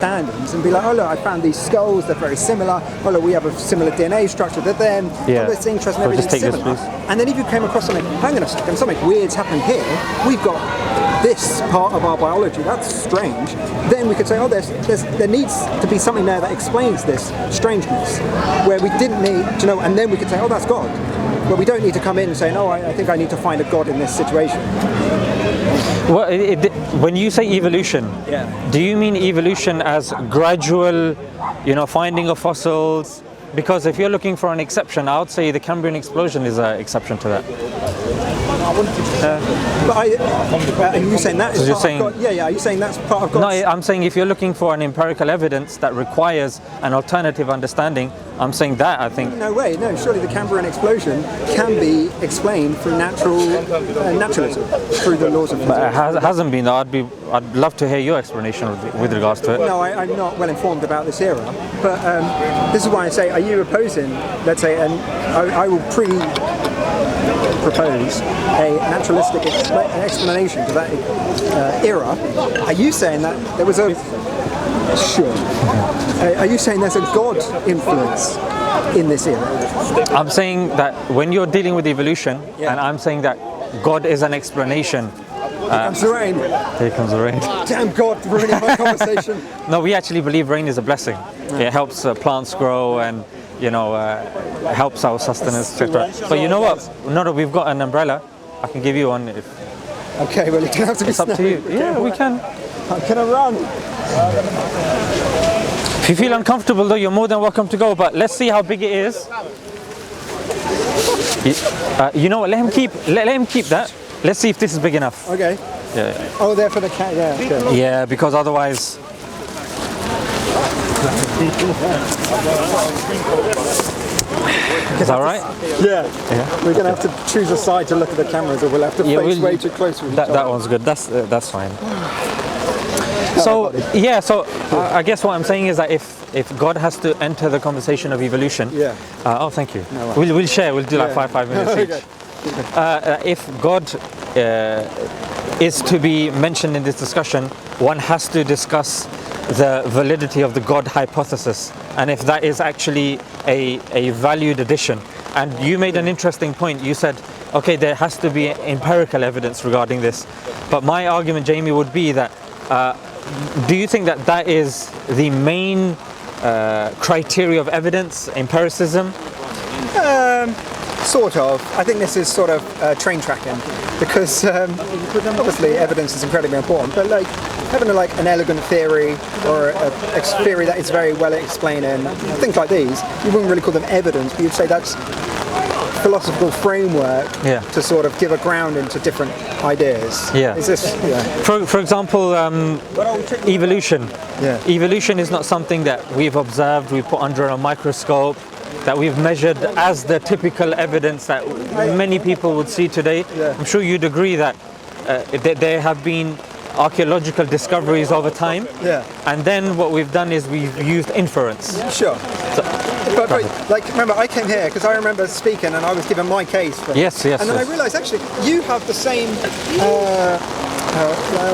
understandings and be like, oh look, I found these skulls, they're very similar. Oh look, we have a similar DNA structure to them. Yeah. All this interest and everything's similar. And then if you came across something, hang on a second, something weird's happening here. We've got this part of our biology, that's strange. Then we could say, oh, there needs to be something there that explains this strangeness, where we didn't need, and then we could say, oh, that's God. But we don't need to come in and say, no, I think I need to find a God in this situation. Well, when you say evolution, do you mean evolution as gradual, finding of fossils? Because if you're looking for an exception, I would say the Cambrian explosion is an exception to that. Are you saying that is part of God? Yeah, are you saying that's part of God? No, I'm saying if you're looking for an empirical evidence that requires an alternative understanding, I'm saying that, I think. No way, no, surely the Cambrian explosion can be explained through naturalism, through the laws of physics. But it hasn't been, though. I'd love to hear your explanation with regards to it. No, I'm not well informed about this era, but this is why I say, are you opposing, let's say, and I will propose a naturalistic explanation to that era. Are you saying that there was a... Sure. Are you saying there's a God influence in this era? I'm saying that when you're dealing with evolution, and I'm saying that God is an explanation. Here comes the rain. Here comes the rain. Damn God, ruining my conversation. No, we actually believe rain is a blessing. It helps plants grow and, helps our sustenance, etc. But you know what? No, we've got an umbrella. I can give you one if... Okay, well, it can have to be It's up to you. Yeah, we can. I'm gonna run. If you feel uncomfortable, though, you're more than welcome to go. But let's see how big it is. You know what? Let him keep that. Let's see if this is big enough. Okay. Yeah. Oh, there for the cat. Yeah. Okay. Yeah, because otherwise. Is that right? Yeah. We're going to have to choose a side to look at the cameras, or we'll have to face way too close with each other. That one's good. That's fine. So I guess what I'm saying is that if God has to enter the conversation of evolution, oh, thank you. No, we'll share. We'll do like 5 minutes each. If God is to be mentioned in this discussion, one has to discuss the validity of the God hypothesis, and if that is actually a valued addition. And you made an interesting point. You said, okay, there has to be empirical evidence regarding this. But my argument, Jamie, would be that do you think that is the main criteria of evidence, empiricism? Sort of. I think this is sort of train tracking, because obviously evidence is incredibly important, but like having an elegant theory or a theory that is very well explaining, things like these, you wouldn't really call them evidence, but you'd say that's philosophical framework to sort of give a ground into different ideas. Is this? For example, evolution. Evolution is not something that we've observed, we put under a microscope, that we've measured as the typical evidence that many people would see today. I'm sure you'd agree that there have been archaeological discoveries over time, and then what we've done is we've used inference. Sure. But like, remember, I came here because I remember speaking and I was given my case for it. Yes. And then I realised actually you have the same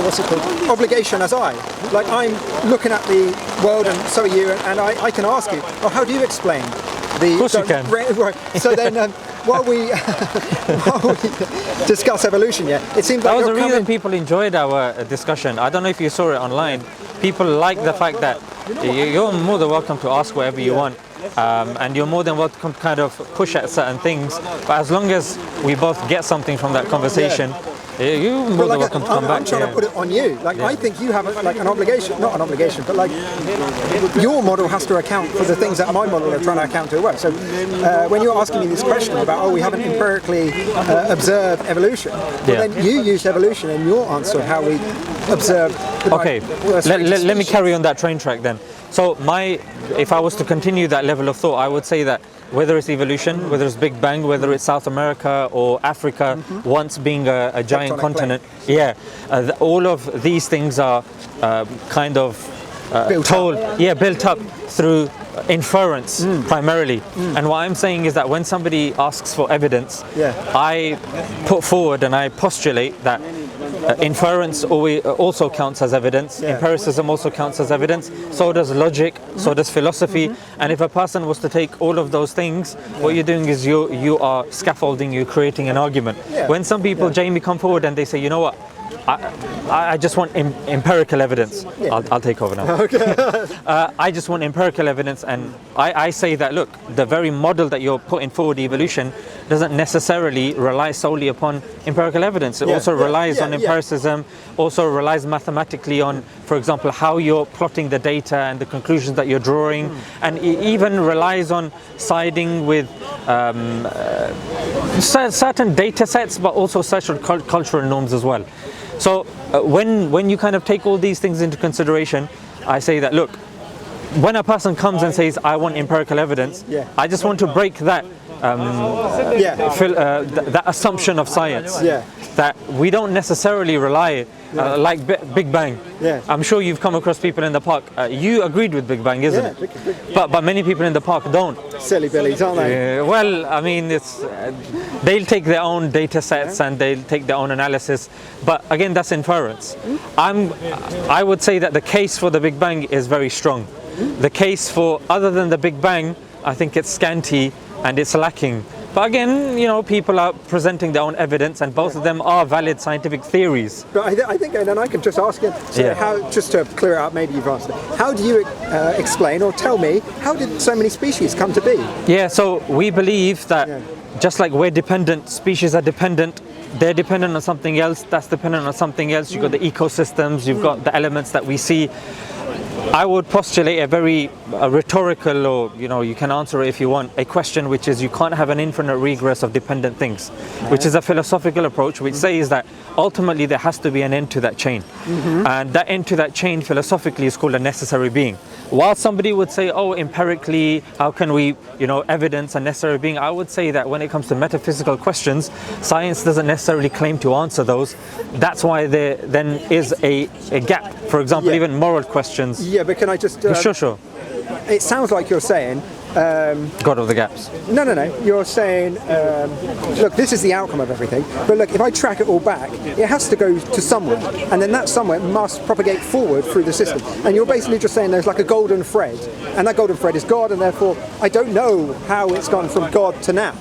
what's it called? Obligation as I. Like, I'm looking at the world, and so are you, and I can ask you, oh, how do you explain the... Of course you can. Right. So then while we discuss evolution, it seems like that was the reason people enjoyed our discussion. I don't know if you saw it online. People like the fact that you're more than welcome to ask whatever you want. And you're more than welcome to kind of push at certain things, but as long as we both get something from that conversation, you're more than welcome to come back. I'm trying to put it on you. Like, I think you have an obligation, not an obligation, but like your model has to account for the things that my model are trying to account to as well. So when you're asking me this question about, we haven't empirically observed evolution, then you used evolution in your answer how we observed. Okay, let me carry on that train track then. So if I was to continue that level of thought, I would say that whether it's evolution, whether it's Big Bang, whether it's South America or Africa once being a giant continent, all of these things are kind of built up through inference primarily. And what I'm saying is that when somebody asks for evidence, I put forward and I postulate that inference also counts as evidence. Empiricism also counts as evidence. So does logic. So does philosophy. And if a person was to take all of those things, what you're doing is you are scaffolding. You're creating an argument. When some people, Jamie, come forward and they say, you know what, I just want empirical evidence. I'll take over now. Okay. I just want empirical evidence, and I say that, look, the very model that you're putting forward, evolution, doesn't necessarily rely solely upon empirical evidence. It also relies on empiricism, also relies mathematically on, for example, how you're plotting the data and the conclusions that you're drawing, and it even relies on siding with certain data sets, but also certain cultural norms as well. So when you kind of take all these things into consideration, I say that, look, when a person comes and says, I want empirical evidence, I just want to break that that assumption of science, that we don't necessarily rely like Big Bang. I'm sure you've come across people in the park. You agreed with Big Bang, isn't it? But many people in the park don't. Silly billies, aren't they? Well, I mean, it's they'll take their own data sets and they'll take their own analysis. But again, that's inference. I would say that the case for the Big Bang is very strong. The case for other than the Big Bang, I think it's scanty and it's lacking. But again, you know, people are presenting their own evidence, and both of them are valid scientific theories. But I think, and then I can just ask you, so how, just to clear it up, maybe you've answered it. How do you explain or tell me, how did so many species come to be? Yeah, so we believe that just like we're dependent, species are dependent, they're dependent on something else, that's dependent on something else. You've got the ecosystems, you've got the elements that we see. I would postulate a very rhetorical, or you can answer it if you want, a question which is, you can't have an infinite regress of dependent things, which is a philosophical approach which says that ultimately there has to be an end to that chain. And that end to that chain philosophically is called a necessary being. While somebody would say, oh, empirically, how can we evidence a necessary being? I would say that when it comes to metaphysical questions, science doesn't necessarily claim to answer those. That's why there then is a gap. For example, even moral questions. Yeah, but can I just... Sure. It sounds like you're saying... God of the gaps. No. You're saying, look, this is the outcome of everything. But look, if I track it all back, it has to go to somewhere. And then that somewhere must propagate forward through the system. And you're basically just saying there's like a golden thread. And that golden thread is God. And therefore, I don't know how it's gone from God to now.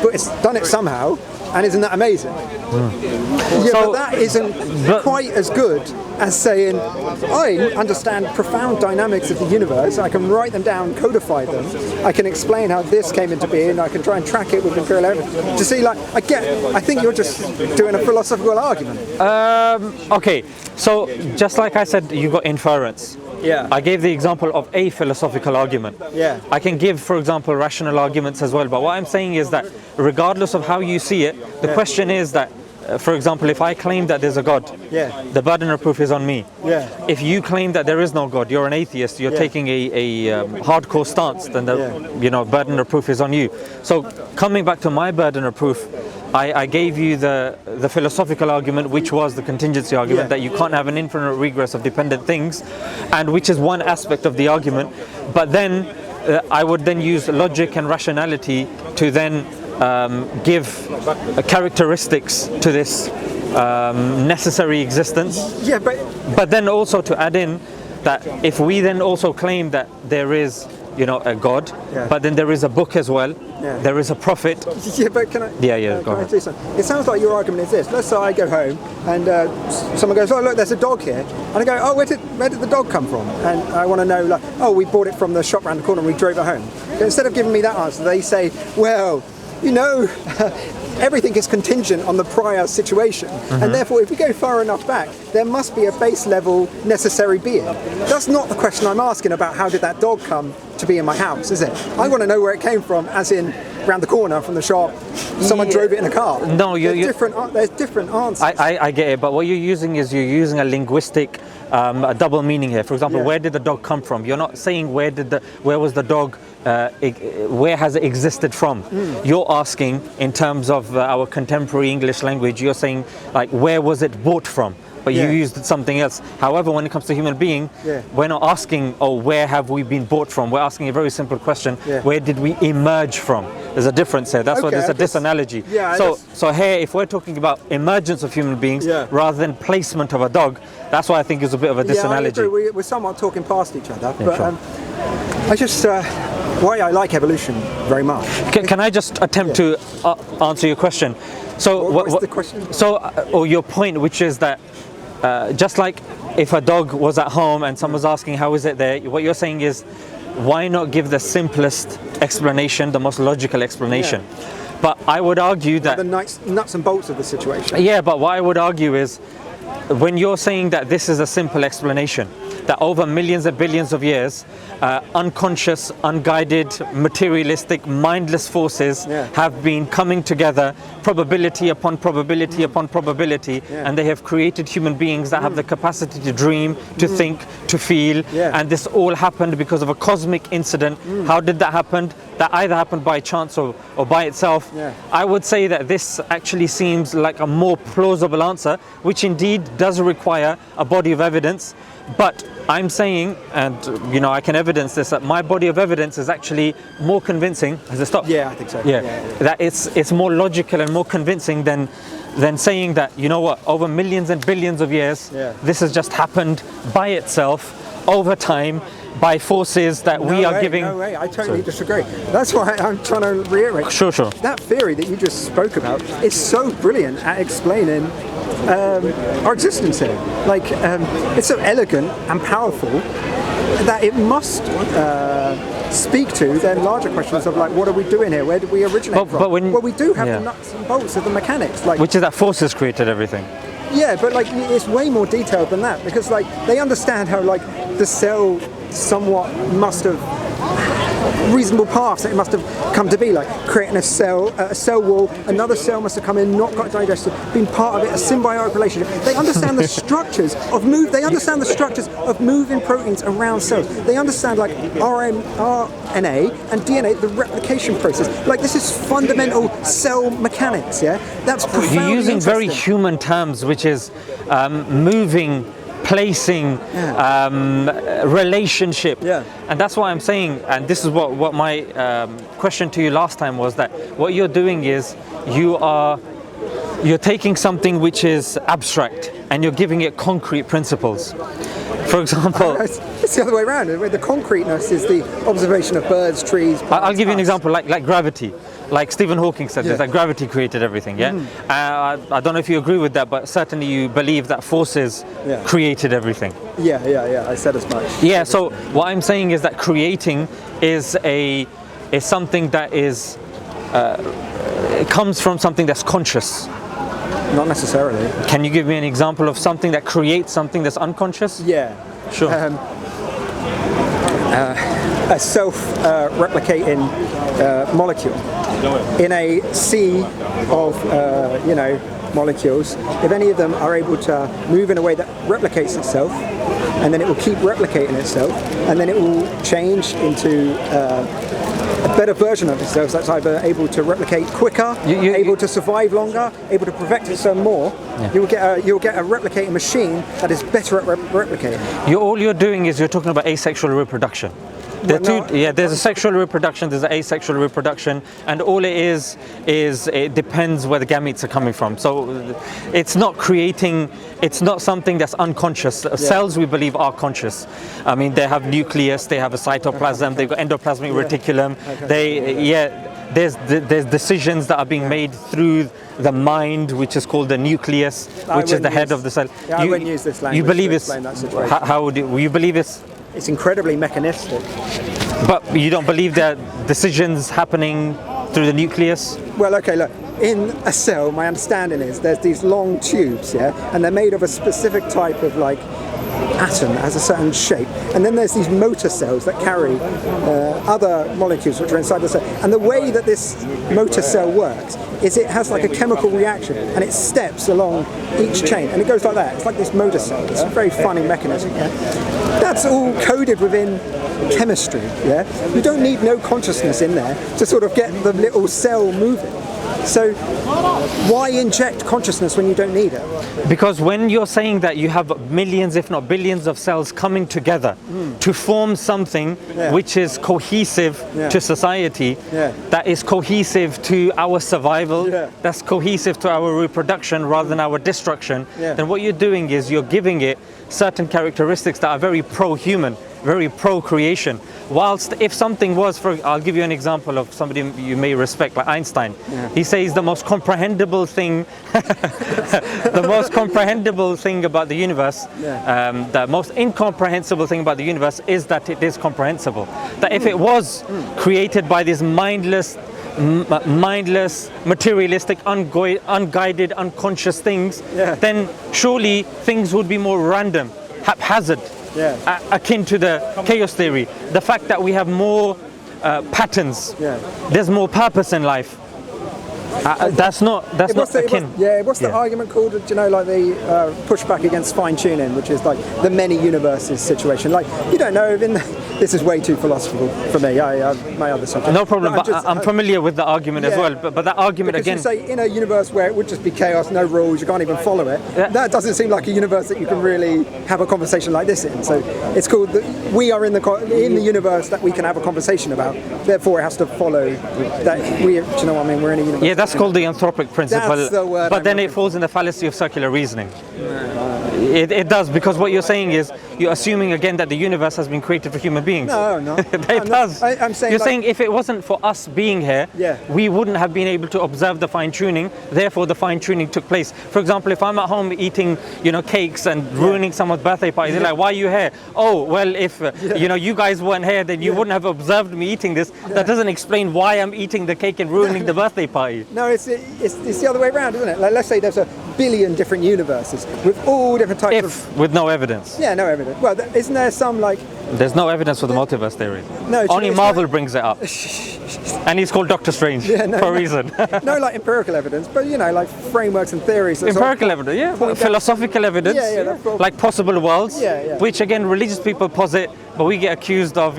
But it's done it somehow. And isn't that amazing? Yeah, so, but that isn't quite as good as saying, I understand profound dynamics of the universe, I can write them down, codify them, I can explain how this came into being, I can try and track it with empirical evidence. To see, like, I think you're just doing a philosophical argument. Okay, so just like I said, you got inference. Yeah. I gave the example of a philosophical argument. Yeah. I can give, for example, rational arguments as well. But what I'm saying is that regardless of how you see it, the question is that, for example, if I claim that there's a God, the burden of proof is on me. If you claim that there is no God, you're an atheist, you're taking a hardcore stance, then the burden of proof is on you. So coming back to my burden of proof, I gave you the philosophical argument, which was the contingency argument, that you can't have an infinite regress of dependent things, and which is one aspect of the argument. But then I would then use logic and rationality to then give characteristics to this necessary existence. But then also to add in that if we then also claim that there is a God, but then there is a book as well, there is a prophet. But can I? Go ahead. Do something? It sounds like your argument is this. Let's say I go home and someone goes, oh look, there's a dog here, and I go, oh, where did the dog come from? And I want to know, like, oh, we bought it from the shop around the corner and we drove it home. But instead of giving me that answer, they say, well, everything is contingent on the prior situation, and therefore if we go far enough back, there must be a base level necessary being. That's not the question I'm asking about how did that dog come to be in my house, is it? I want to know where it came from, as in around the corner from the shop, someone drove it in a car. No, there's different answers. I get it, but what you're using is a linguistic a double meaning here. For example, where did the dog come from? You're not saying where was the dog, where has it existed from? You're asking in terms of our contemporary English language, you're saying like where was it bought from? but you used something else. However, when it comes to human being, we're not asking, oh, where have we been brought from? We're asking a very simple question, where did we emerge from? There's a difference here. That's why there's a disanalogy. So here, if we're talking about emergence of human beings rather than placement of a dog, that's why I think it's a bit of a disanalogy. I agree. We're somewhat talking past each other, but I just why I like evolution very much. Can I just attempt to answer your question? So what's the question? So, or your point, which is that just like if a dog was at home and someone's asking how is it there, what you're saying is, why not give the simplest explanation, the most logical explanation? But I would argue that the nuts and bolts of the situation. Yeah, but what I would argue is, when you're saying that this is a simple explanation, that over millions and billions of years, unconscious, unguided, materialistic, mindless forces have been coming together, probability upon probability upon probability, and they have created human beings that have the capacity to dream, to think, to feel, and this all happened because of a cosmic incident. How did that happen? That either happened by chance or by itself. I would say that this actually seems like a more plausible answer, which indeed does require a body of evidence. But I'm saying, and I can evidence this, that my body of evidence is actually more convincing. Has it stopped? Yeah, I think so. That it's more logical and more convincing than saying that, you know what, over millions and billions of years, this has just happened by itself over time by forces that we are giving. No way, I totally disagree. That's why I'm trying to reiterate. Sure. That theory that you just spoke about is so brilliant at explaining our existence here. Like, it's so elegant and powerful that it must speak to then larger questions of like, what are we doing here? Where did we originate from? Well, we do have the nuts and bolts of the mechanics, like, which is that forces created everything. Yeah, but like it's way more detailed than that, because like they understand how like the cell somewhat must have reasonable paths that it must have come to be, like creating a cell wall, another cell must have come in, not got digested, been part of it, a symbiotic relationship. They understand the structures of moving proteins around cells. They understand like RNA and DNA, the replication process. Like, this is fundamental cell mechanics. That's profoundly You're using very interesting. human terms, which is moving, placing, relationship, and that's why I'm saying, and this is what my question to you last time was, that what you're doing is you're taking something which is abstract and you're giving it concrete principles. For example, it's the other way around. The concreteness is the observation of birds, trees, plants. I'll give you an example, like gravity. Like Stephen Hawking said, that gravity created everything. I don't know if you agree with that, but certainly you believe that forces created everything. I said as much. So what I'm saying is that creating is something that is it comes from something that's conscious. Not necessarily. Can you give me an example of something that creates something that's unconscious? Yeah. Sure. A self-replicating molecule in a sea of molecules. If any of them are able to move in a way that replicates itself, and then it will keep replicating itself, and then it will change into a better version of itself that's either able to replicate quicker, able to survive longer, able to protect itself more. You'll get a replicating machine that is better at replicating. All you're doing is you're talking about asexual reproduction. There's a sexual reproduction, there's an asexual reproduction, and all it is it depends where the gametes are coming from. So it's not creating, it's not something that's unconscious. Cells, we believe, are conscious. I mean, they have nucleus, they have a cytoplasm, they've got endoplasmic reticulum. There's decisions that are being made through the mind, which is called the nucleus, which is the head of the cell. I wouldn't use this language. You believe to it's explain that situation. how would you believe it's? It's incredibly mechanistic. But you don't believe there are decisions happening through the nucleus? Well, okay, look. In a cell, my understanding is there's these long tubes, and they're made of a specific type of like atom that has a certain shape, and then there's these motor cells that carry other molecules which are inside the cell. And the way that this motor cell works is it has like a chemical reaction, and it steps along each chain, and it goes like that. It's like this motor cell. It's a very funny mechanism. That's all coded within chemistry. You don't need no consciousness in there to sort of get the little cell moving. So why inject consciousness when you don't need it? Because when you're saying that you have millions, if not billions of cells coming together to form something which is cohesive to society, that is cohesive to our survival, that's cohesive to our reproduction rather than our destruction, then what you're doing is you're giving it certain characteristics that are very pro-human, very pro-creation. Whilst if something was, I'll give you an example of somebody you may respect, like Einstein. He says the most comprehensible thing, the most comprehensible thing about the universe, the most incomprehensible thing about the universe is that it is comprehensible. That if it was created by these mindless, materialistic, unguided, unconscious things, then surely things would be more random, haphazard, akin to the chaos theory. The fact that we have more patterns, there's more purpose in life. That's not akin. What's the argument called? Do you know, like the pushback against fine tuning, which is like the many universes situation. Like you don't know this is way too philosophical for me. I my other subject. No problem, but I'm familiar with the argument as well. But that argument because again. You say in a universe where it would just be chaos, no rules, you can't even follow it. That doesn't seem like a universe that you can really have a conversation like this in. So it's called we are in the universe that we can have a conversation about. Therefore, it has to follow that we. Do you know what I mean? We're in a universe. Yeah, that's called the anthropic principle. That's the word but then it falls in the fallacy of circular reasoning. It does, because what you're saying is you're assuming again that the universe has been created for human beings. No. It does. I'm saying you're saying if it wasn't for us being here, we wouldn't have been able to observe the fine tuning. Therefore, the fine tuning took place. For example, if I'm at home eating, cakes and ruining someone's birthday party, they're like, "Why are you here?" Oh, well, if you guys weren't here, then you wouldn't have observed me eating this. That doesn't explain why I'm eating the cake and ruining the birthday party. No, it's the other way around, isn't it? Like, let's say there's a billion different universes with all different types with no evidence. Yeah, no evidence. Well, isn't there some like... There's no evidence for the multiverse theory. No, only Marvel brings it up. And he's called Doctor Strange for a reason. No, like empirical evidence, but like frameworks and theories. Empirical evidence, philosophical evidence, like possible worlds, which again religious people posit, but we get accused of.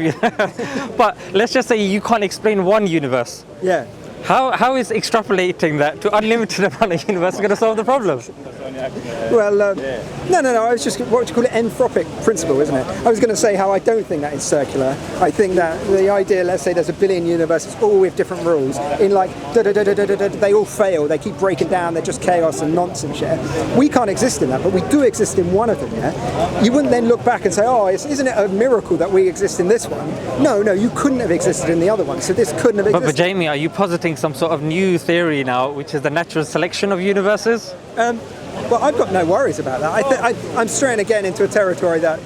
But let's just say you can't explain one universe. Yeah. How is extrapolating that to unlimited amount of universe going to solve the problem? Well, no. I was just, what would you call it, anthropic principle, isn't it? I was going to say how I don't think that is circular. I think that the idea, let's say there's a billion universes, all with different rules, in like, they all fail, they keep breaking down, they're just chaos and nonsense shit. We can't exist in that, but we do exist in one of them, You wouldn't then look back and say, oh, isn't it a miracle that we exist in this one? No, you couldn't have existed in the other one, so this couldn't have existed. But Jamie, are you positing some sort of new theory now, which is the natural selection of universes? Well, I've got no worries about that. I'm straying again into a territory that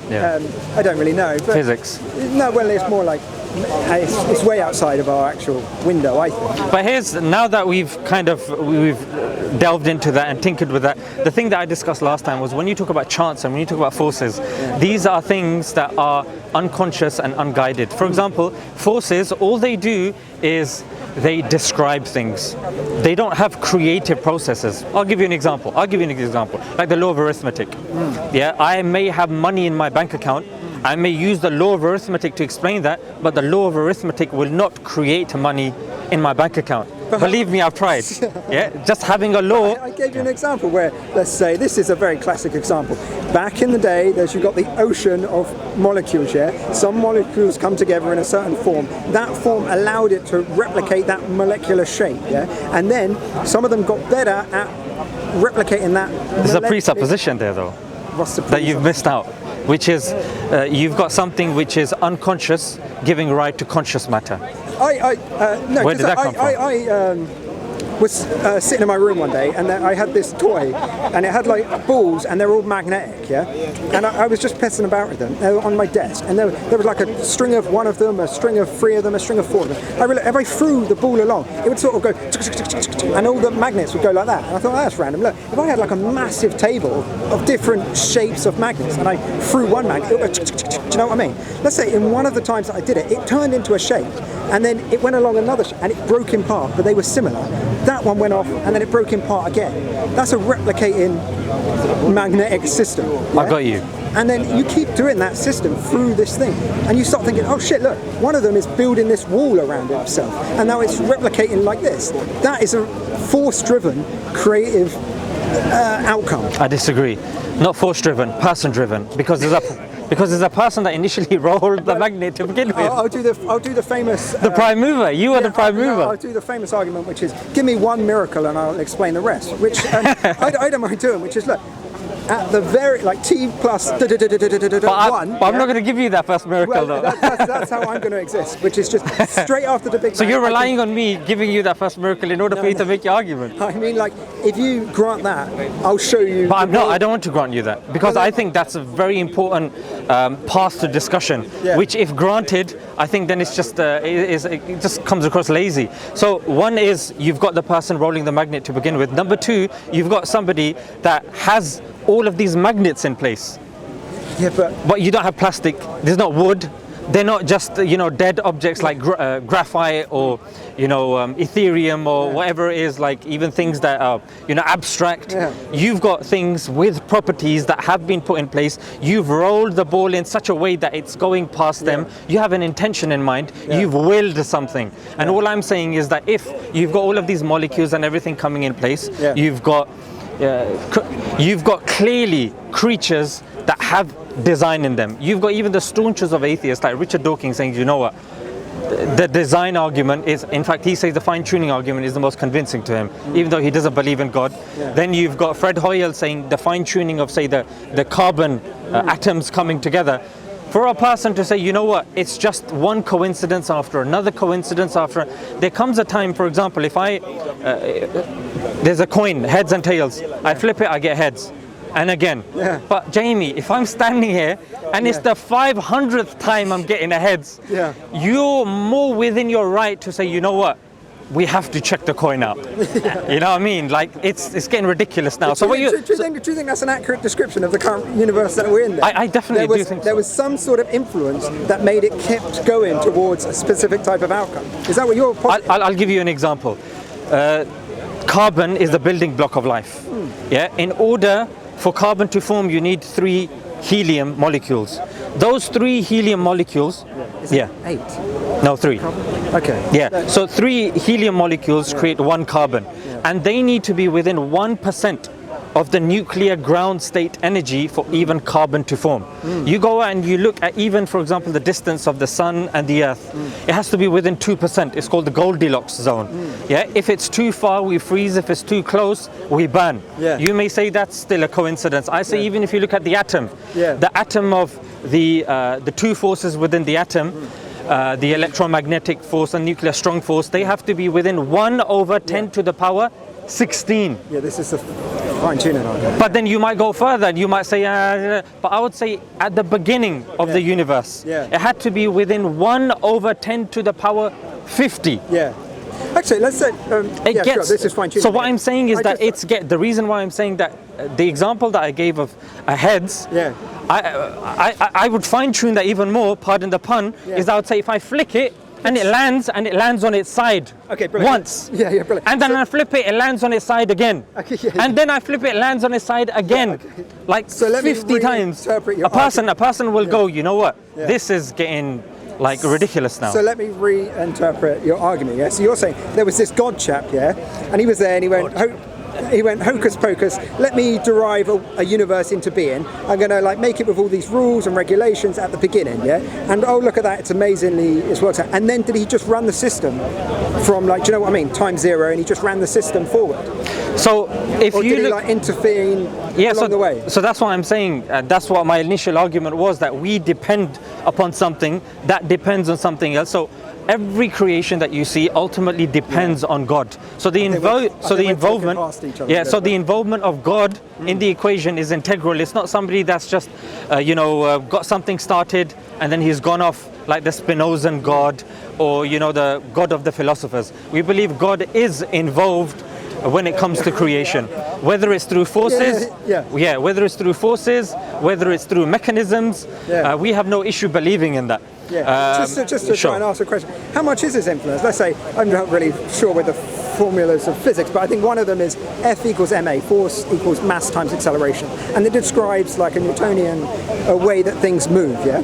I don't really know. But physics. No, well, it's more like it's way outside of our actual window, I think. But now that we've delved into that and tinkered with that, the thing that I discussed last time was when you talk about chance and when you talk about forces, these are things that are unconscious and unguided. For example, forces, all they do is they describe things. They don't have creative processes. I'll give you an example. Like the law of arithmetic. I may have money in my bank account. I may use the law of arithmetic to explain that, but the law of arithmetic will not create money in my bank account. Believe me, I've tried. Just having a law. I gave you an example where, let's say, this is a very classic example. Back in the day, you've got the ocean of molecules, Some molecules come together in a certain form. That form allowed it to replicate that molecular shape, And then some of them got better at replicating that. There's a presupposition there, though. What's the that you've missed out? Which is, you've got something which is unconscious giving right to conscious matter. No, where did that come from? I was sitting in my room one day and I had this toy and it had like balls and they're all magnetic, and I was just pissing about with them. They were on my desk and there was like a string of one of them, a string of three of them, a string of four of them. I realized if I threw the ball along, it would sort of go and all the magnets would go like that. And I thought, that's random. Look, if I had like a massive table of different shapes of magnets and I threw one magnet, it would go, do you know what I mean? Let's say in one of the times that I did it, it turned into a shape and then it went along another shape and it broke in part, but they were similar. that one went off, and then it broke in part again. That's a replicating magnetic system. Yeah? I got you. And then you keep doing that system through this thing, and you start thinking, oh shit, look, one of them is building this wall around itself, and now it's replicating like this. That is a force-driven, creative outcome. I disagree. Not force-driven, person-driven, because there's a person that initially rolled the magnet to begin with. I'll do the famous. The prime mover. You are the prime mover. I'll do the famous argument, which is, give me one miracle and I'll explain the rest. Which I don't mind doing. Which is, look, at the very t plus one. But I'm not going to give you that first miracle, though. That's how I'm going to exist, which is just straight after the Big Bang. So you're relying on me giving you that first miracle in order for you to make your argument. I mean, like, if you grant that, I'll show you. But I'm not. I don't want to grant you that, because I think that's a very important path to discussion. Which, if granted, I think then it's just it just comes across lazy. So one is, you've got the person rolling the magnet to begin with. Number two, you've got somebody that has all of these magnets in place. Yeah, but you don't have plastic. There's not wood. They're not just dead objects like graphite or Ethereum or whatever it is, like even things that are abstract. Yeah. You've got things with properties that have been put in place. You've rolled the ball in such a way that it's going past them. You have an intention in mind. You've willed something. And all I'm saying is that if you've got all of these molecules and everything coming in place, you've got clearly creatures that have design in them. You've got even the staunchest of atheists like Richard Dawkins saying, you know what, the design argument is, in fact he says the fine-tuning argument is the most convincing to him, even though he doesn't believe in God. Then you've got Fred Hoyle saying the fine-tuning of, say, the carbon atoms coming together. For a person to say, you know what, it's just one coincidence after another coincidence after, there comes a time, for example, if there's a coin, heads and tails, I flip it, I get heads. And again. But Jamie, if I'm standing here and it's the 500th time I'm getting a heads, you're more within your right to say, you know what, we have to check the coin out. You know what I mean? Like, it's getting ridiculous now. Do you think that's an accurate description of the current universe that we're in there? I definitely do think so. There was some sort of influence that made it kept going towards a specific type of outcome. Is that what you're positing? I'll give you an example. Carbon is the building block of life. Yeah. In order for carbon to form, you need 3 helium molecules. Those 3 helium molecules. Is it 8? No, 3. Okay. Yeah. So 3 helium molecules create 1 carbon, and they need to be within 1% of the nuclear ground state energy for even carbon to form. You go and you look at even, for example, the distance of the sun and the earth. It has to be within 2%. It's called the Goldilocks zone. Yeah. If it's too far, we freeze. If it's too close, we burn. You may say that's still a coincidence. I say even if you look at the atom, the atom of the 2 forces within the atom, the electromagnetic force and nuclear strong force, they have to be within 1 over 10 to the power 16. Yeah, this is a fine-tuning argument. But then you might go further and you might say, but I would say at the beginning of the universe, it had to be within 1 over 10 to the power 50. Yeah. Actually, let's say, sure, this is fine-tuning. So what I'm saying is the reason why I'm saying that, the example that I gave of heads, I would fine-tune that even more, pardon the pun, is I would say if I flick it, and it lands on its side once. Brilliant. And then I flip it, it lands on its side again. And then I flip it, it lands on its side again. Like, so 50 times. A person will go, you know what? This is getting like ridiculous now. So let me reinterpret your argument. Yeah. So you're saying there was this God chap, and he was there and he went hocus pocus, let me derive a universe into being. I'm going to make it with all these rules and regulations at the beginning, and oh, look at that, it's worked out. And then did he just run the system from, do you know what I mean, time 0, and he just ran the system forward? So if or you did he intervene along the way? So that's what I'm saying. That's what my initial argument was, that we depend upon something that depends on something else. So every creation that you see ultimately depends on God. So the involvement of God in the equation is integral. It's not somebody that's just got something started and then he's gone off like the Spinozan God or the God of the philosophers. We believe God is involved when it comes to creation, whether it's through forces, whether it's through mechanisms, we have no issue believing in that. Yeah. Just to try and ask a question, how much is this influence? Let's say, I'm not really sure with the formulas of physics, but I think one of them is F equals ma, force equals mass times acceleration, and it describes like a Newtonian way that things move. Yeah.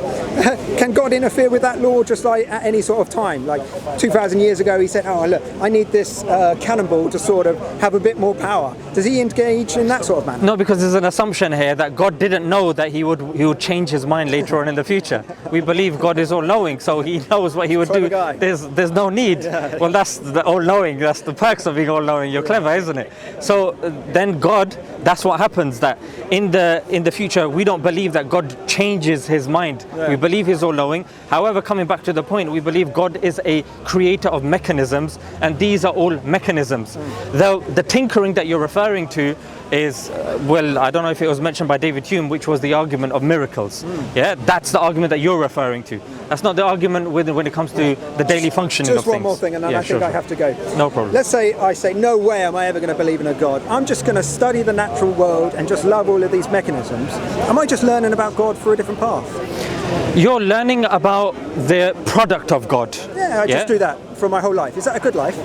Can God interfere with that law just like at any sort of time? Like 2,000 years ago, he said, "Oh look, I need this cannonball to sort of have a bit more power." Does he engage in that sort of manner? No, because there's an assumption here that God didn't know that he would change his mind later on in the future. We believe God is all-knowing, so he knows what he would do. There's no need. Yeah. Well, that's the all-knowing. That's the perks of being all-knowing. You're clever, isn't it? So then God, that's what happens. That in the future, we don't believe that God changes his mind. Yeah. We believe he's all-knowing. However, coming back to the point, we believe God is a creator of mechanisms, and these are all mechanisms. The tinkering that you're referring to is, well, I don't know if it was mentioned by David Hume, which was the argument of miracles. Yeah, that's the argument that you're referring to. That's not the argument when it comes to the daily functioning of things. Just one more thing, and then I think I have to go. No problem. Let's say I say, no way am I ever going to believe in a God. I'm just going to study the natural world and just love all of these mechanisms. Am I just learning about God through a different path? You're learning about the product of God. Yeah, I just do that for my whole life. Is that a good life?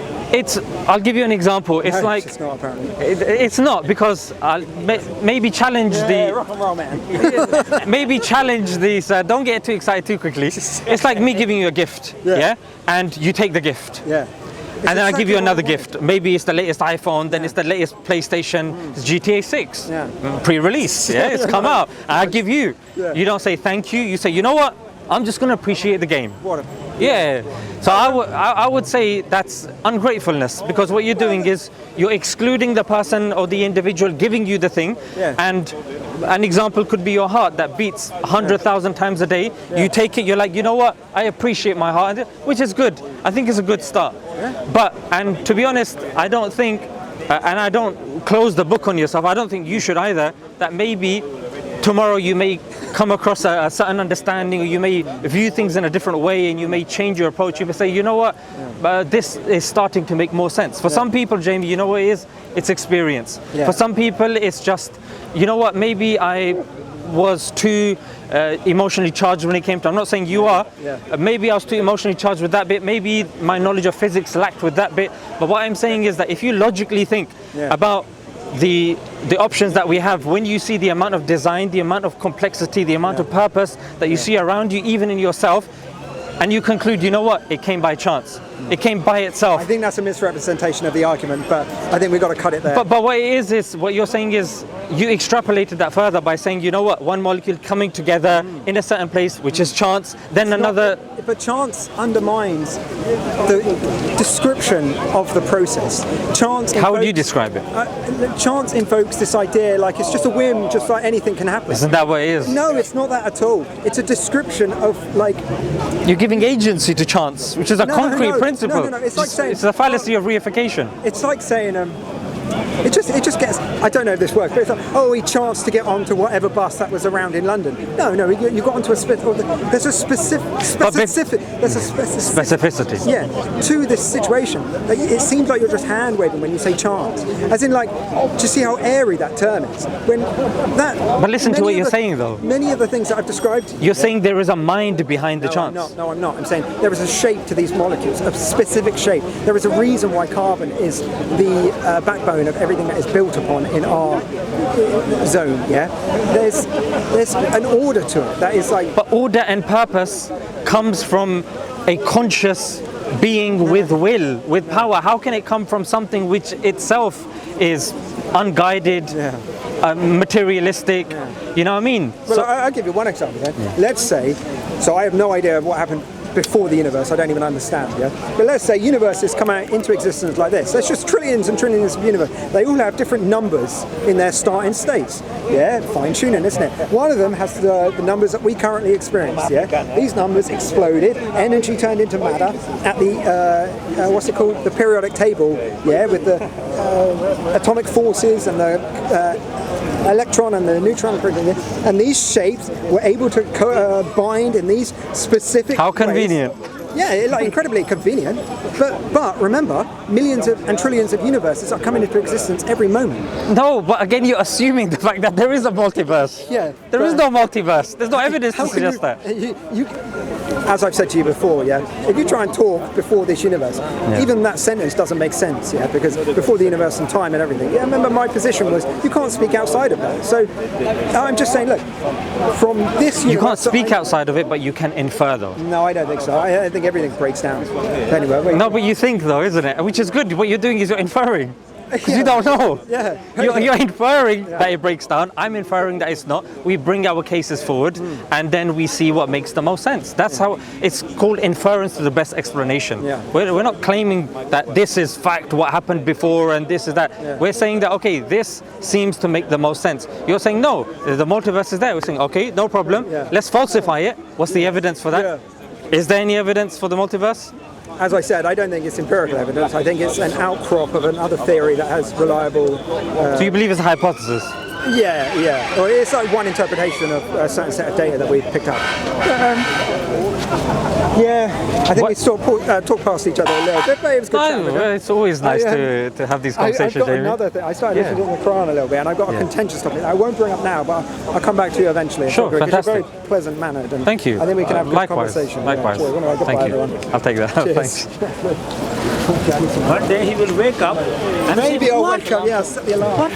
I'll give you an example. It's like it's not apparently. It's not, because I'll maybe challenge the rock and roll man. maybe challenge these. Don't get too excited too quickly. It's like me giving you a gift, and you take the gift. Yeah. And then I give you another gift. Maybe it's the latest iPhone, then it's the latest PlayStation, it's GTA 6, pre-release. Yeah, it's come out. And I give you. You don't say thank you. You say, you know what? I'm just going to appreciate the game. Yeah. So I would say that's ungratefulness, because what you're doing is you're excluding the person or the individual giving you the thing. And an example could be your heart that beats 100,000 times a day. You take it, you're like, you know what? I appreciate my heart, which is good. I think it's a good start. And to be honest, I don't think, and I don't close the book on yourself, I don't think you should either, that maybe tomorrow you may come across a certain understanding, or you may view things in a different way, and you may change your approach. You may say, you know what, this is starting to make more sense. For some people, Jamie, you know what it is? It's experience. For some people, it's just, you know what, maybe I was too emotionally charged when it came to, I'm not saying you are, maybe I was too emotionally charged with that bit, maybe my knowledge of physics lacked with that bit, but what I'm saying is that if you logically think about the options that we have, when you see the amount of design, the amount of complexity, the amount of purpose that you see around you, even in yourself, and you conclude, you know what, it came by chance. It came by itself. I think that's a misrepresentation of the argument, but I think we've got to cut it there. But what it is what you're saying is, you extrapolated that further by saying, you know what, one molecule coming together in a certain place, which is chance, then another... But chance undermines the description of the process. Chance. How would you describe it? Chance invokes this idea like it's just a whim, just like anything can happen. Isn't that what it is? No, it's not that at all. It's a description of like... You're giving agency to chance, which is a concrete principle. No. It's like saying... It's a fallacy of reification. It's like saying... It just gets, I don't know if this works, but it's like, oh, he chanced to get onto whatever bus that was around in London. No, you got onto there's a specificity. Yeah, to this situation. Like, it seems like you're just hand waving when you say chance. As in, like, do you see how airy that term is? But listen to what you're saying, though. Many of the things that I've described. You're saying there is a mind behind the chance. No, I'm not. I'm saying there is a shape to these molecules, a specific shape. There is a reason why carbon is the backbone of everything that is built upon in our zone. There's an order to it that is like... But order and purpose comes from a conscious being with will, with power. How can it come from something which itself is unguided, materialistic? You know what I mean? Well, I'll give you one example then. Let's say, so I have no idea of what happened before the universe, I don't even understand, but let's say universes come out into existence like this. There's just trillions and trillions of universes. They all have different numbers in their starting states. Fine-tuning, isn't it? One of them has the numbers that we currently experience. These numbers exploded, energy turned into matter at the what's it called, the periodic table, with the atomic forces and the electron and the neutron, and these shapes were able to bind in these specific How convenient. ways. Yeah, like incredibly convenient. But remember, millions and trillions of universes are coming into existence every moment. No, but again, you're assuming the fact that there is a multiverse. Yeah. There is no multiverse. There's no evidence to suggest that. As I've said to you before, if you try and talk before this universe, even that sentence doesn't make sense, because before the universe and time and everything. Remember my position was you can't speak outside of that. So I'm just saying, look, from this universe... You can't speak outside of it, but you can infer though. No, I don't think so. I think everything breaks down. Anyway, no, but you think though, isn't it? Which is good. What you're doing is you're inferring. Because you don't know. Yeah. You're inferring that it breaks down. I'm inferring that it's not. We bring our cases forward and then we see what makes the most sense. That's how it's called inference to the best explanation. Yeah. We're not claiming that this is fact, what happened before and this is that. Yeah. We're saying that, okay, this seems to make the most sense. You're saying, no, the multiverse is there. We're saying, okay, no problem. Yeah. Let's falsify it. What's the evidence for that? Yeah. Is there any evidence for the multiverse? As I said, I don't think it's empirical evidence. I think it's an outcrop of another theory that has reliable... So you believe it's a hypothesis? Yeah. Or it's like one interpretation of a certain set of data that we've picked up. I think we sort of talk past each other a little bit, but it was good chat. Well, it's always nice to have these conversations, I've got Jamie. another thing. I started listening to the Quran a little bit, and I've got a contentious topic. I won't bring up now, but I'll come back to you eventually. Sure, fantastic. You're very pleasant mannered. And thank you. I think we can have a good conversation. Likewise. Thank you. Everyone. I'll take that. Thanks. One day he will wake up and Maybe say, I'll what? wake up. Yeah, set the alarm.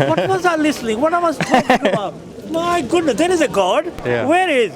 What was I listening? What I was talking about? My goodness, there is a God. Yeah. Where is?